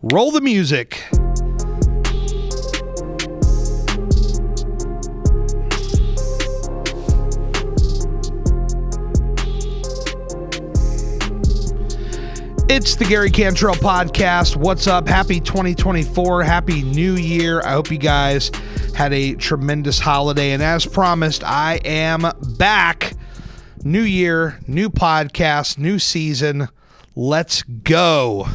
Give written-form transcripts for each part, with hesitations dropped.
Roll the music. It's the Gary Cantrell Podcast. What's up? Happy 2024. Happy New Year. I hope you guys had a tremendous holiday. And as promised, I am back. New year, new podcast, new season. Let's go.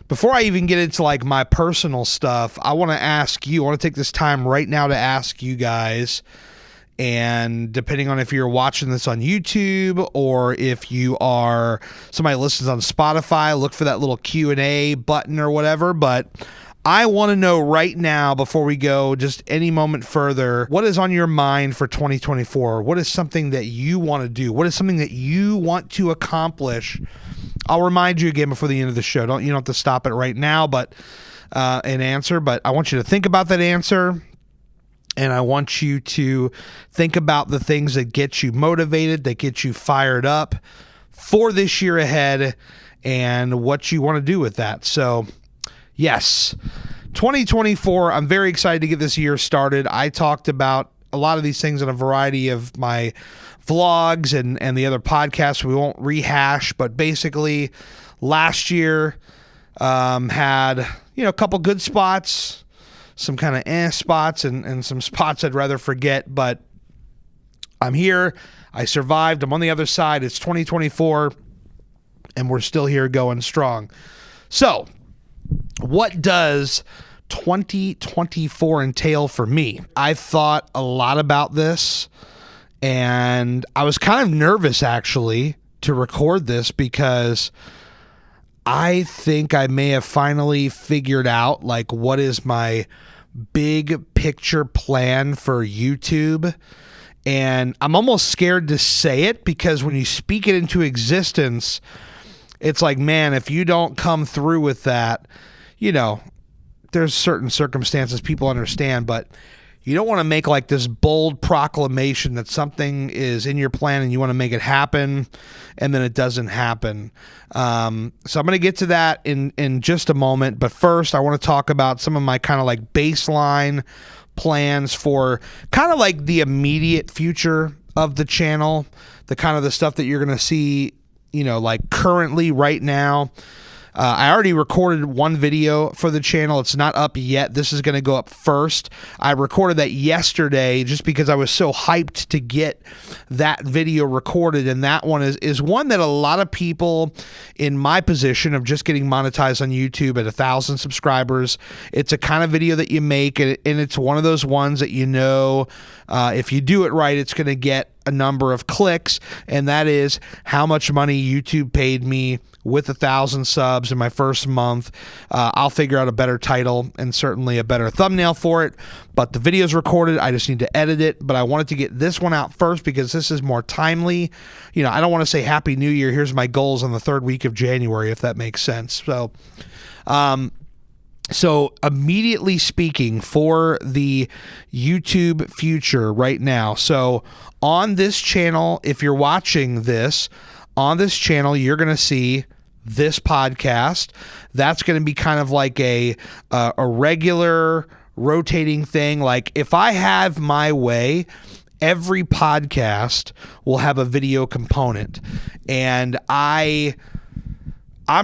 Before I even get into like my personal stuff, I want to take this time right now to ask you guys, and depending on if you're watching this on YouTube or if you are somebody listens on Spotify, look for that little Q&A button or whatever. But I want to know right now, before we go just any moment further, what is on your mind for 2024? What is something that you want to do? What is something that you want to accomplish? I'll remind you again before the end of the show. You don't have to stop it right now, but an answer. But I want you to think about that answer. And I want you to think about the things that get you motivated, that get you fired up for this year ahead, and what you want to do with that. So, yes, 2024, I'm very excited to get this year started. I talked about a lot of these things in a variety of my vlogs and the other podcasts. We won't rehash, but basically last year had, a couple good spots, some kind of spots and some spots I'd rather forget, but I'm here. I survived. I'm on the other side. It's 2024 and we're still here going strong. So what does 2024 entail for me? I thought a lot about this, and I was kind of nervous actually to record this because I think I may have finally figured out like what is my big picture plan for YouTube. And I'm almost scared to say it because when you speak it into existence, it's like, man, if you don't come through with that, there's certain circumstances people understand, but you don't want to make like this bold proclamation that something is in your plan and you want to make it happen and then it doesn't happen. So I'm going to get to that in just a moment. But first, I want to talk about some of my kind of like baseline plans for kind of like the immediate future of the channel, the kind of the stuff that you're going to see, like currently right now. I already recorded one video for the channel. It's not up yet. This is going to go up first. I recorded that yesterday just because I was so hyped to get that video recorded. And that one is one that a lot of people in my position of just getting monetized on YouTube at 1,000 subscribers, it's a kind of video that you make. And it's one of those ones that if you do it right, it's going to get a number of clicks, and that is how much money YouTube paid me with 1,000 subs in my first month. I'll figure out a better title and certainly a better thumbnail for it, but the video's recorded. I just need to edit it, but I wanted to get this one out first because this is more timely. I don't want to say Happy New Year. Here's my goals on the third week of January, if that makes sense. So immediately speaking for the YouTube future right now. So on this channel, if you're watching this, on this channel, you're going to see this podcast. That's going to be kind of like a regular rotating thing. Like if I have my way, every podcast will have a video component. And I'm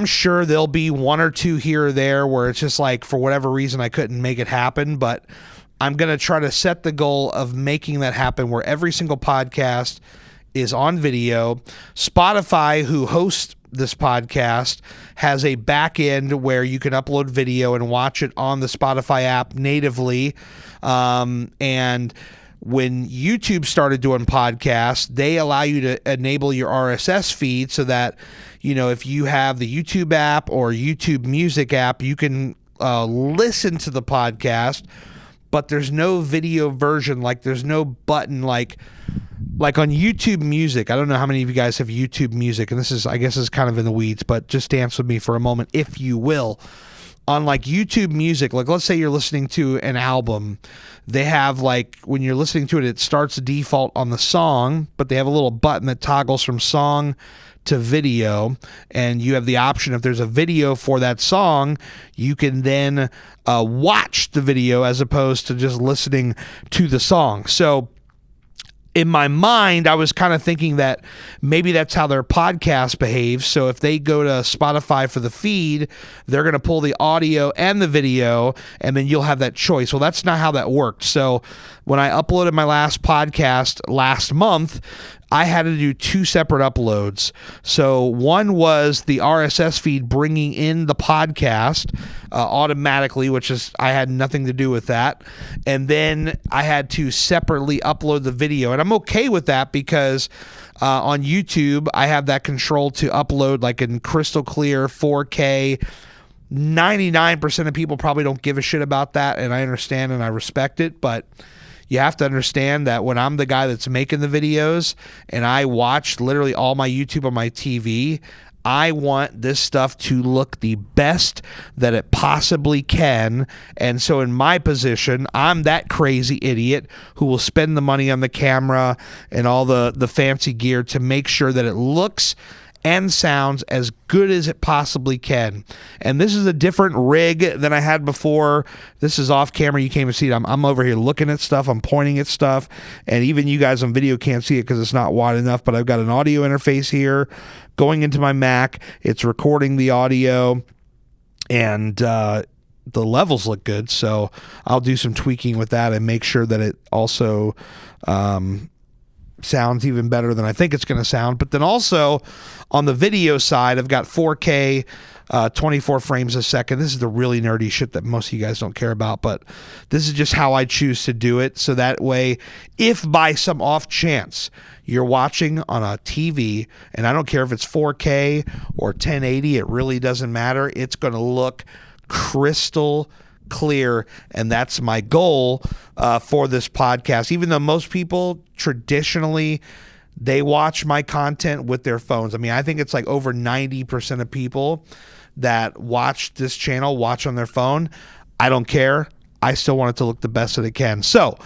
sure there'll be one or two here or there where it's just like, for whatever reason, I couldn't make it happen, but I'm going to try to set the goal of making that happen where every single podcast is on video. Spotify, who hosts this podcast, has a back end where you can upload video and watch it on the Spotify app natively. And when YouTube started doing podcasts, they allow you to enable your RSS feed so that, if you have the YouTube app or YouTube Music app, you can listen to the podcast, but there's no video version. Like there's no button like on YouTube Music. I don't know how many of you guys have YouTube Music, and I guess is kind of in the weeds, but just dance with me for a moment, if you will. On like YouTube Music, like let's say you're listening to an album, they have like when you're listening to it, it starts default on the song, but they have a little button that toggles from song to video, and you have the option, if there's a video for that song, you can then watch the video as opposed to just listening to the song. So in my mind, I was kind of thinking that maybe that's how their podcast behaves. So if they go to Spotify for the feed, they're going to pull the audio and the video, and then you'll have that choice. Well, that's not how that worked. So when I uploaded my last podcast last month, I had to do 2 separate uploads. So one was the RSS feed bringing in the podcast automatically, which is, I had nothing to do with that. And then I had to separately upload the video. And I'm okay with that because on YouTube, I have that control to upload like in crystal clear 4K. 99% of people probably don't give a shit about that, and I understand and I respect it, but you have to understand that when I'm the guy that's making the videos and I watch literally all my YouTube on my TV, I want this stuff to look the best that it possibly can. And so in my position, I'm that crazy idiot who will spend the money on the camera and all the fancy gear to make sure that it looks and sounds as good as it possibly can. And this is a different rig than I had before. This is off camera. You can't even see it. I'm over here looking at stuff. I'm pointing at stuff. And even you guys on video can't see it because it's not wide enough. But I've got an audio interface here going into my Mac. It's recording the audio. And the levels look good. So I'll do some tweaking with that and make sure that it also sounds even better than I think it's going to sound. But then also on the video side, I've got 4K, 24 frames a second. This is the really nerdy shit that most of you guys don't care about, but this is just how I choose to do it. So that way, if by some off chance you're watching on a TV, and I don't care if it's 4K or 1080, it really doesn't matter. It's going to look crystal clear, and that's my goal for this podcast. Even though most people traditionally they watch my content with their phones. I mean, I think it's like over 90% of people that watch this channel watch on their phone. I don't care. I still want it to look the best that it can. So,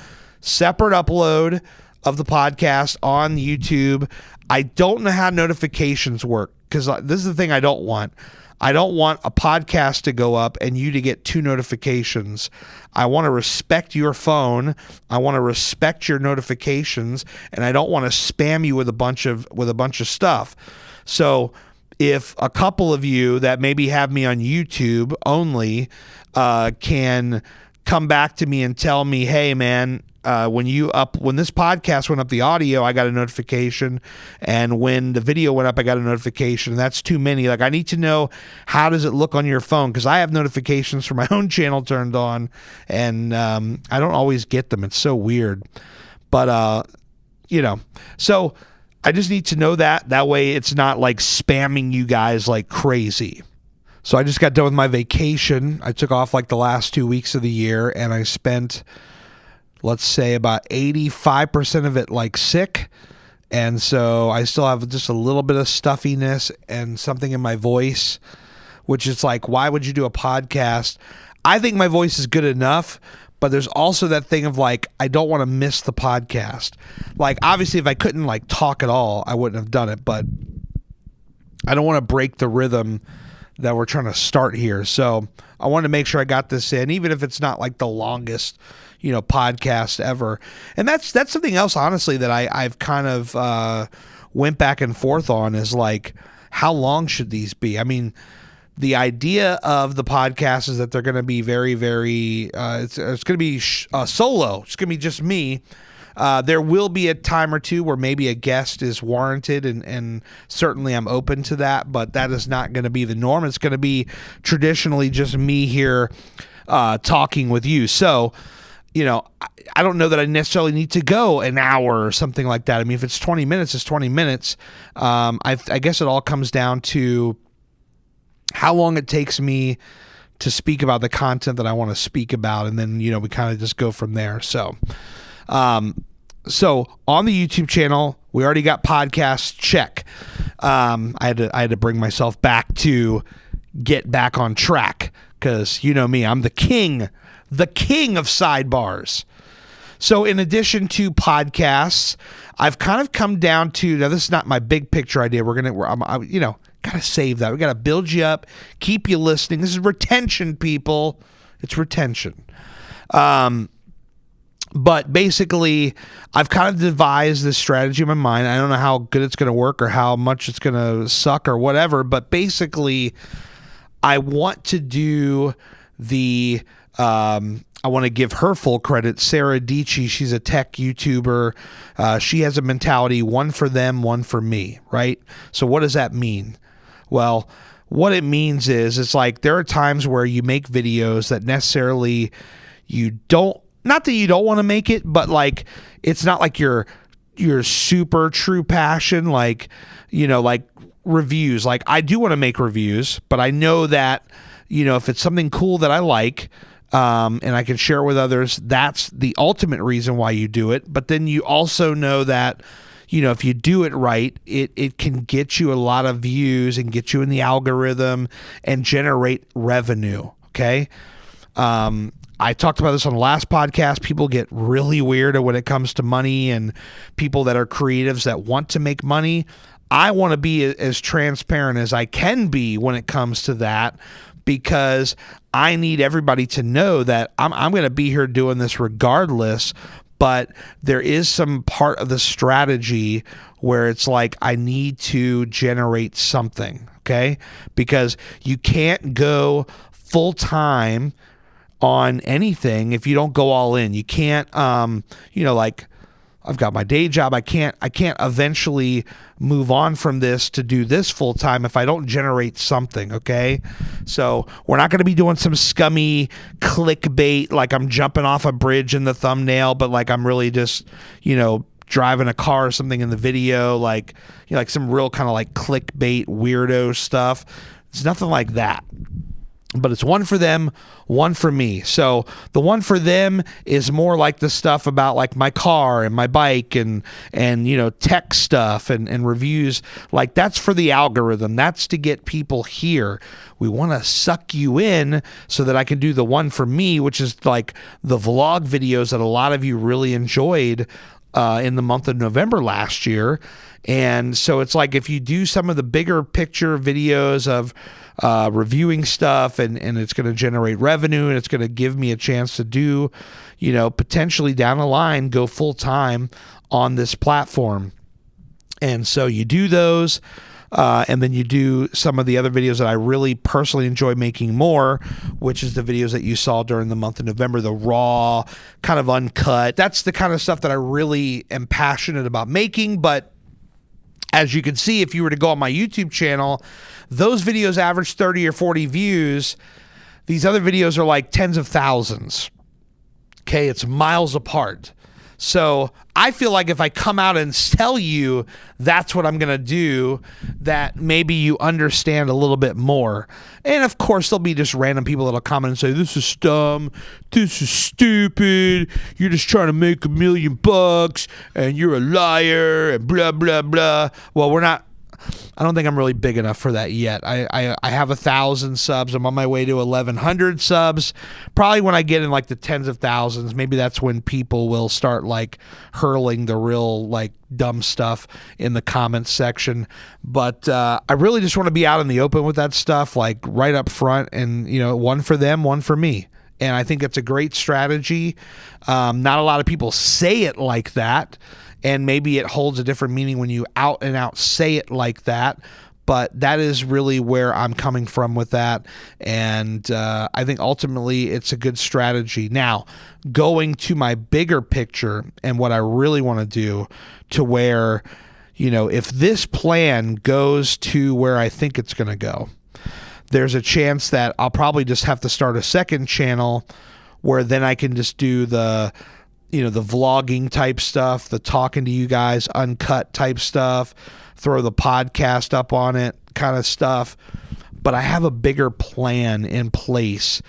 separate upload of the podcast on YouTube. I don't know how notifications work because this is the thing I don't want. I don't want a podcast to go up and you to get 2 notifications. I want to respect your phone. I want to respect your notifications, and I don't want to spam you with a bunch of stuff. So if a couple of you that maybe have me on YouTube only can come back to me and tell me, hey man, when this podcast went up the audio, I got a notification, and when the video went up, I got a notification. That's too many. Like, I need to know, how does it look on your phone? Because I have notifications for my own channel turned on, and I don't always get them. It's so weird. But so I just need to know that way it's not like spamming you guys like crazy. So I just got done with my vacation. I took off like the last 2 weeks of the year, and I spent, let's say, about 85% of it like sick. And so I still have just a little bit of stuffiness and something in my voice, which is like, why would you do a podcast? I think my voice is good enough, but there's also that thing of like, I don't want to miss the podcast. Like, obviously if I couldn't like talk at all, I wouldn't have done it, but I don't want to break the rhythm that we're trying to start here. So I wanted to make sure I got this in, even if it's not like the longest, podcast ever. And that's something else, honestly, that I've kind of went back and forth on, is like, how long should these be? I mean, the idea of the podcast is that they're going to be very, very, it's going to be solo. It's going to be just me. There will be a time or two where maybe a guest is warranted, and certainly I'm open to that, but that is not going to be the norm. It's going to be traditionally just me here talking with you. So, I don't know that I necessarily need to go an hour or something like that. I mean, if it's 20 minutes, it's 20 minutes. I guess it all comes down to how long it takes me to speak about the content that I want to speak about, and then, we kind of just go from there. So on the YouTube channel, we already got podcasts, check. I had to bring myself back to get back on track, because me, I'm the king of sidebars. So in addition to podcasts, I've kind of come down to, now this is not my big picture idea. Got to save that. We got to build you up, keep you listening. This is retention, people. It's retention. But basically, I've kind of devised this strategy in my mind. I don't know how good it's going to work or how much it's going to suck or whatever. But basically, I want to do I want to give her full credit. Sarah Dici, she's a tech YouTuber. She has a mentality, one for them, one for me, right? So what does that mean? Well, what it means is it's like there are times where you make videos that necessarily you don't, not that you don't want to make it, but like it's not like your super true passion, like, like reviews. Like I do want to make reviews, but I know that, if it's something cool that I like, and I can share it with others, that's the ultimate reason why you do it. But then you also know that, if you do it right, it can get you a lot of views and get you in the algorithm and generate revenue. Okay. I talked about this on the last podcast. People get really weird when it comes to money, and people that are creatives that want to make money. I want to be as transparent as I can be when it comes to that, because I need everybody to know that I'm going to be here doing this regardless, but there is some part of the strategy where it's like I need to generate something, okay? Because you can't go full-time on anything if you don't go all in. You can't, like I've got my day job. I can't eventually move on from this to do this full time if I don't generate something. Okay. So we're not going to be doing some scummy clickbait, like I'm jumping off a bridge in the thumbnail, but like I'm really just, driving a car or something in the video, like, like some real kind of like clickbait weirdo stuff. It's nothing like that. But it's one for them, one for me. So the one for them is more like the stuff about like my car and my bike and tech stuff and reviews. Like that's for the algorithm. That's to get people here. We want to suck you in so that I can do the one for me, which is like the vlog videos that a lot of you really enjoyed in the month of November last year. And so it's like if you do some of the bigger picture videos of reviewing stuff and it's going to generate revenue and it's going to give me a chance to do, potentially down the line, go full time on this platform. And so you do those, and then you do some of the other videos that I really personally enjoy making more, which is the videos that you saw during the month of November, the raw, kind of uncut. That's the kind of stuff that I really am passionate about making. But as you can see, if you were to go on my YouTube channel, those videos average 30 or 40 views. These other videos are like tens of thousands. Okay, it's miles apart. So I feel like if I come out and tell you that's what I'm going to do, that maybe you understand a little bit more. And of course, there'll be just random people that'll comment and say, this is dumb, this is stupid, you're just trying to make $1 million and you're a liar and blah, blah, blah. Well, I don't think I'm really big enough for that yet. I have 1,000 subs. I'm on my way to 1,100 subs. Probably when I get in like the tens of thousands, maybe that's when people will start like hurling the real like dumb stuff in the comments section. But I really just want to be out in the open with that stuff, like right up front, and one for them, one for me. And I think it's a great strategy. Not a lot of people say it like that. And maybe it holds a different meaning when you out and out say it like that. But that is really where I'm coming from with that. And I think ultimately it's a good strategy. Now, going to my bigger picture and what I really want to do, to where, if this plan goes to where I think it's going to go, there's a chance that I'll probably just have to start a second channel where then I can just do the vlogging type stuff, the talking to you guys, uncut type stuff, throw the podcast up on it kind of stuff. But I have a bigger plan in place,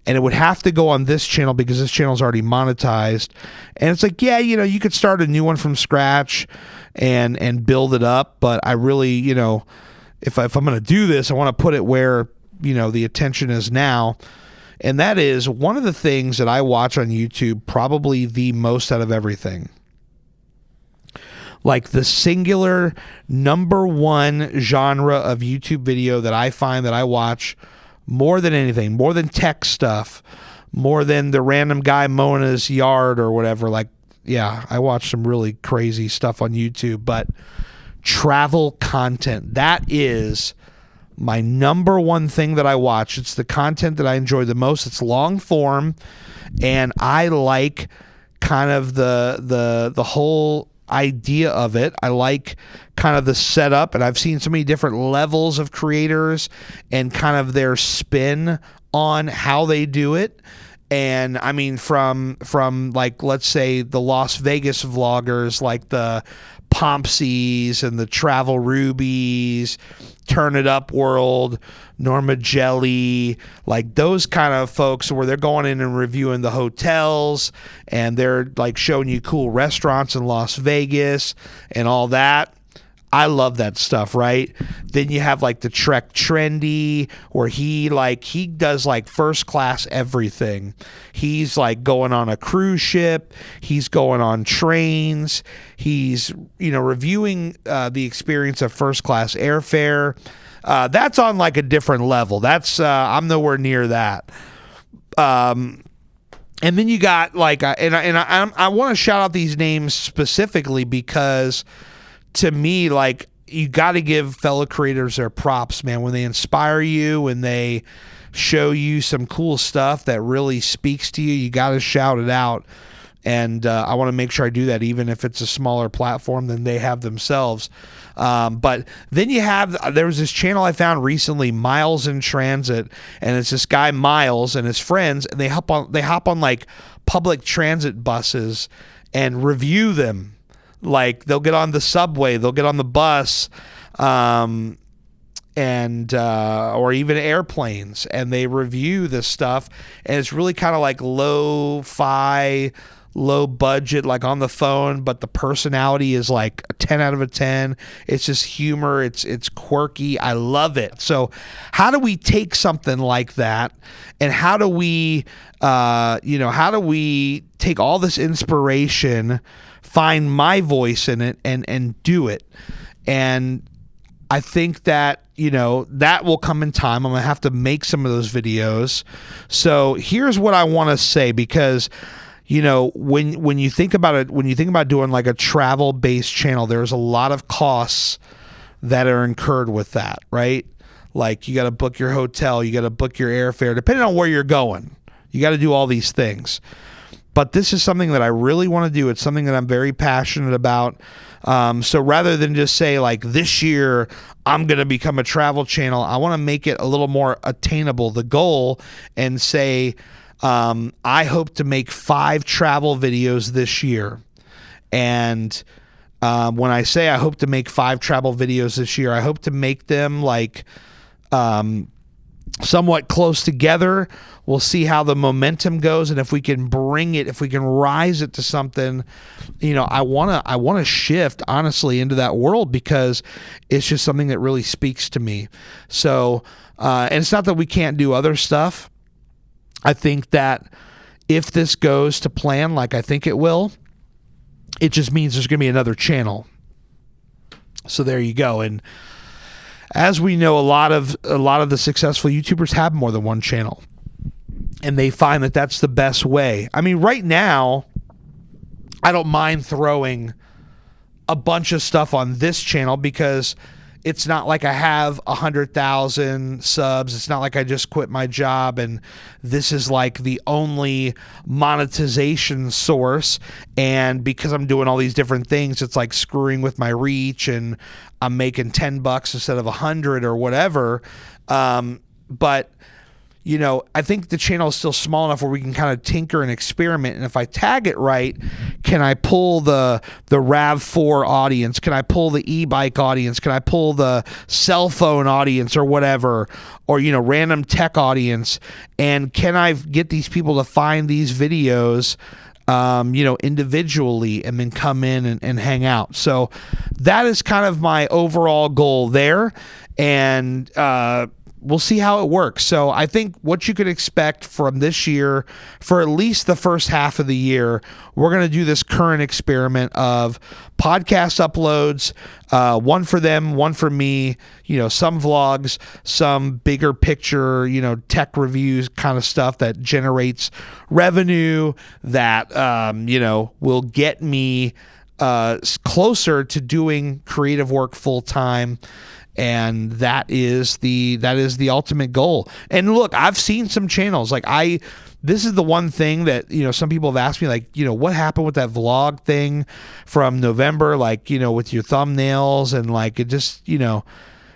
and it would have to go on this channel because this channel is already monetized. And it's like, yeah, you could start a new one from scratch and build it up. But I really, if I'm going to do this, I want to put it where, the attention is now. And that is one of the things that I watch on YouTube probably the most out of everything. Like the singular number one genre of YouTube video that I find that I watch more than anything, more than tech stuff, more than the random guy mowing his yard or whatever. Like, yeah, I watch some really crazy stuff on YouTube, but travel content, that is my number one thing that I watch. It's the content that I enjoy the most. It's long form, and I like kind of the whole idea of it. I like kind of the setup, and I've seen so many different levels of creators and kind of their spin on how they do it. And I mean, from like, let's say the Las Vegas vloggers, like the Pompsies and the Travel Rubies, Turn It Up World, Norma Jelly, like those kind of folks where they're going in and reviewing the hotels, and they're like showing you cool restaurants in Las Vegas and all that. I love that stuff, right? Then you have like the Trek Trendy, where he does like first class everything. He's like going on a cruise ship. He's going on trains. He's, reviewing the experience of first class airfare. That's on like a different level. That's I'm nowhere near that. And then you got like, I want to shout out these names specifically because, to me, like, you got to give fellow creators their props, man. When they inspire you, when they show you some cool stuff that really speaks to you, you got to shout it out. And I want to make sure I do that, even if it's a smaller platform than they have themselves. But then there was this channel I found recently, Miles in Transit, and it's this guy Miles and his friends, and they hop on like public transit buses and review them. Like, they'll get on the subway, they'll get on the bus, or even airplanes, and they review this stuff. And it's really kind of like lo-fi, low budget, like on the phone, but the personality is like a 10 out of a 10. It's just humor. It's quirky. I love it. So how do we take something like that, and how do we take all this inspiration, find my voice in it, and do it? And I think that, that will come in time. I'm going to have to make some of those videos. So here's what I want to say, because, when you think about it, when you think about doing like a travel-based channel, there's a lot of costs that are incurred with that, right? Like, you got to book your hotel, you got to book your airfare, depending on where you're going. You got to do all these things. But this is something that I really want to do. It's something that I'm very passionate about. So rather than just say like, this year I'm going to become a travel channel, I want to make it a little more attainable, the goal, and say, I hope to make 5 travel videos this year. And when I say I hope to make 5 travel videos this year, I hope to make them like somewhat close together. We'll see how the momentum goes, and if we can bring it, if we can rise it to something, I want to shift honestly into that world, because it's just something that really speaks to me. So, and it's not that we can't do other stuff. I think that if this goes to plan, like I think it will, it just means there's going to be another channel. So there you go. And as we know, a lot of the successful YouTubers have more than one channel, and they find that that's the best way. I mean, right now, I don't mind throwing a bunch of stuff on this channel, because it's not like I have 100,000 subs. It's not like I just quit my job and this is like the only monetization source. And because I'm doing all these different things, it's like screwing with my reach, and I'm making $10 instead of 100 or whatever. But I think the channel is still small enough where we can kind of tinker and experiment. And if I tag it right, can I pull the RAV4 audience? Can I pull the e-bike audience? Can I pull the cell phone audience or whatever? Or, random tech audience? And can I get these people to find these videos, individually, and then come in and hang out? So that is kind of my overall goal there. And, we'll see how it works. So I think what you can expect from this year, for at least the first half of the year, we're going to do this current experiment of podcast uploads, one for them, one for me, some vlogs, some bigger picture, tech reviews kind of stuff that generates revenue that, will get me closer to doing creative work full time. And that is the ultimate goal. And look, I've seen some channels this is the one thing that, some people have asked me, what happened with that vlog thing from November, with your thumbnails, and it just,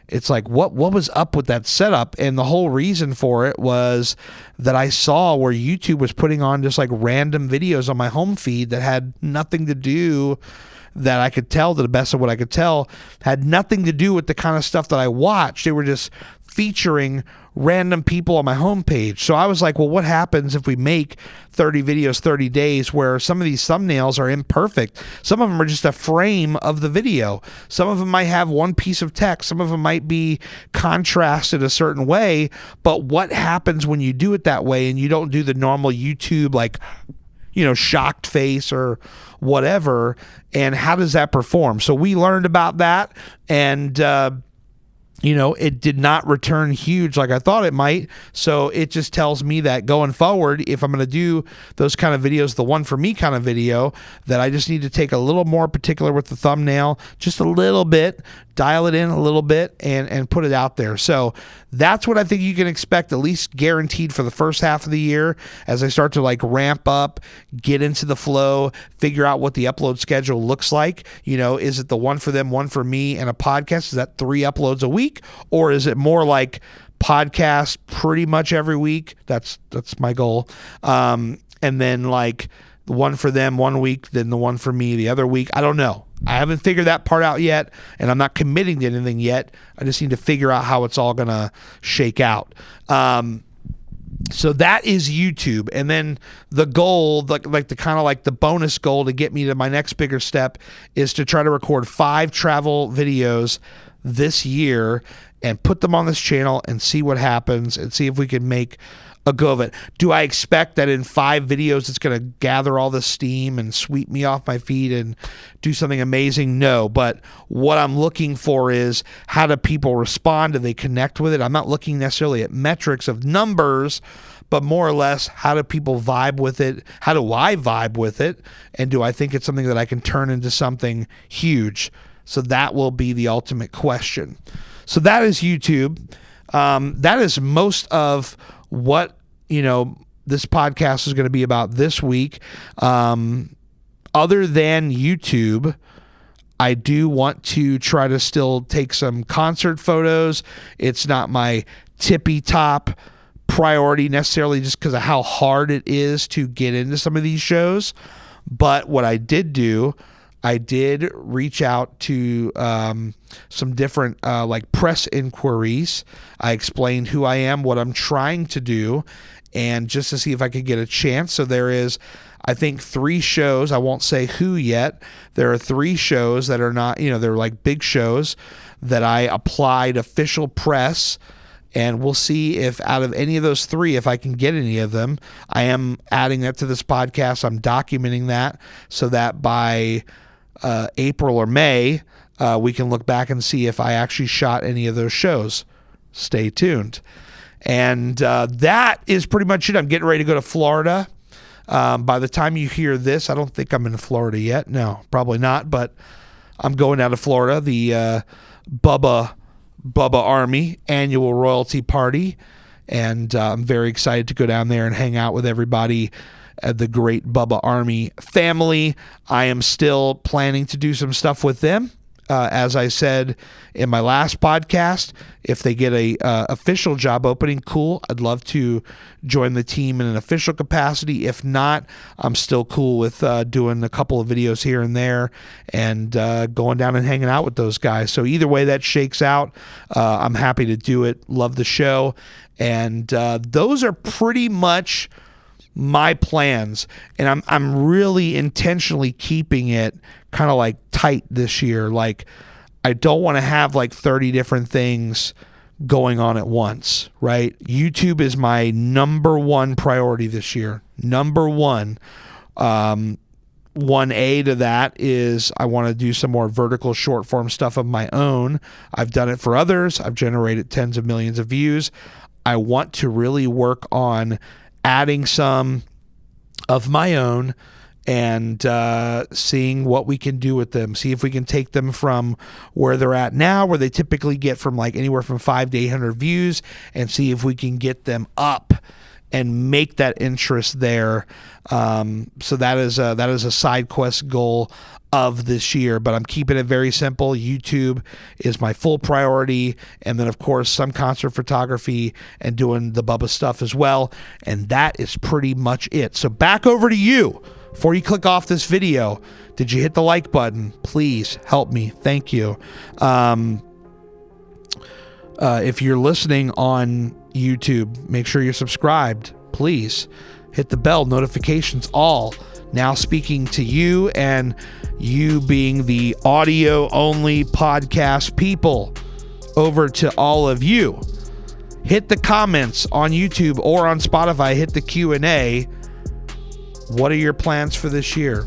it's what was up with that setup? And the whole reason for it was that I saw where YouTube was putting on just random videos on my home feed that had nothing to do, that I could tell, to the best of what I could tell, had nothing to do with the kind of stuff that I watched. They were just featuring random people on my homepage. So I was like, well, what happens if we make 30 videos, 30 days, where some of these thumbnails are imperfect? Some of them are just a frame of the video. Some of them might have one piece of text. Some of them might be contrasted a certain way. But what happens when you do it that way and you don't do the normal YouTube, shocked face or whatever, and how does that perform? So we learned about that, and it did not return huge like I thought it might. So it just tells me that going forward, if I'm going to do those kind of videos, the one for me kind of video, that I just need to take a little more particular with the thumbnail, just a little bit, dial it in a little bit, and put it out there. So that's what I think you can expect, at least guaranteed, for the first half of the year, as I start to ramp up, get into the flow, figure out what the upload schedule looks like. Is it the one for them, one for me, and a podcast? Is that 3 uploads a week? Or is it more like podcast pretty much every week? That's my goal. And then the one for them one week, then the one for me the other week. I don't know. I haven't figured that part out yet, and I'm not committing to anything yet. I just need to figure out how it's all going to shake out. So that is YouTube. And then the goal, the bonus goal to get me to my next bigger step, is to try to record 5 travel videos this year and put them on this channel and see what happens, and see if we can make a go of it. Do I expect that in 5 videos it's going to gather all the steam and sweep me off my feet and do something amazing? No. But what I'm looking for is, how do people respond? Do they connect with it? I'm not looking necessarily at metrics of numbers, but more or less, how do people vibe with it? How do I vibe with it? And do I think it's something that I can turn into something huge? So that will be the ultimate question. So that is YouTube. That is most of what this podcast is going to be about this week. Other than YouTube, I do want to try to still take some concert photos. It's not my tippy top priority necessarily, just because of how hard it is to get into some of these shows. But what I did do, I did reach out to some different press inquiries. I explained who I am, what I'm trying to do, and just to see if I could get a chance. So there is, I think, 3 shows. I won't say who yet. There are 3 shows that are not, they're big shows that I applied official press, and we'll see if out of any of those 3, if I can get any of them. I am adding that to this podcast. I'm documenting that so that by April or May, we can look back and see if I actually shot any of those shows. Stay tuned. And that is pretty much it. I'm getting ready to go to Florida. By the time you hear this, I don't think I'm in Florida yet. No, probably not. But I'm going out of Florida, the Bubba Army annual royalty party. And I'm very excited to go down there and hang out with everybody at the great Bubba Army family. I am still planning to do some stuff with them. As I said in my last podcast, if they get a official job opening, cool. I'd love to join the team in an official capacity. If not, I'm still cool with doing a couple of videos here and there and going down and hanging out with those guys. So either way that shakes out, I'm happy to do it. Love the show. And those are pretty much my plans, and I'm really intentionally keeping it kind of tight this year. I don't want to have 30 different things going on at once, right? YouTube is my number one priority this year. Number one. 1A to that is I want to do some more vertical short form stuff of my own. I've done it for others. I've generated tens of millions of views. I want to really work on adding some of my own and seeing what we can do with them. See if we can take them from where they're at now, where they typically get from like anywhere from 500 to 800 views, and see if we can get them up and make that interest there. So that is a side quest goal of this year, but I'm keeping it very simple. YouTube is my full priority, and then of course some concert photography and doing the Bubba stuff as well, and that is pretty much it. So back over to you. Before you click off this video, did you hit the like button? Please help me. Thank you. If you're listening on YouTube, make sure you're subscribed. Please hit the bell, notifications all. Now speaking to you, and you being the audio only podcast people, over to all of you. Hit the comments on YouTube or on Spotify. Hit the Q&A. What are your plans for this year?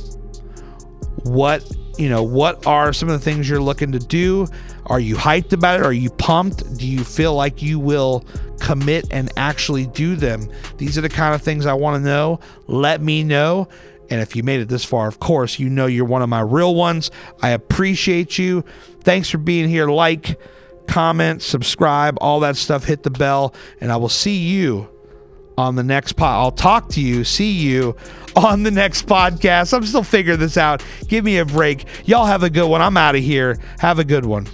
What are some of the things you're looking to do? Are you hyped about it? Are you pumped? Do you feel like you will commit and actually do them? These are the kind of things I want to know. Let me know. And if you made it this far, of course, you know you're one of my real ones. I appreciate you. Thanks for being here. Like, comment, subscribe, all that stuff. Hit the bell, and I will see you on the next see you on the next podcast. I'm still figuring this out. Give me a break. Y'all have a good one. I'm out of here. Have a good one.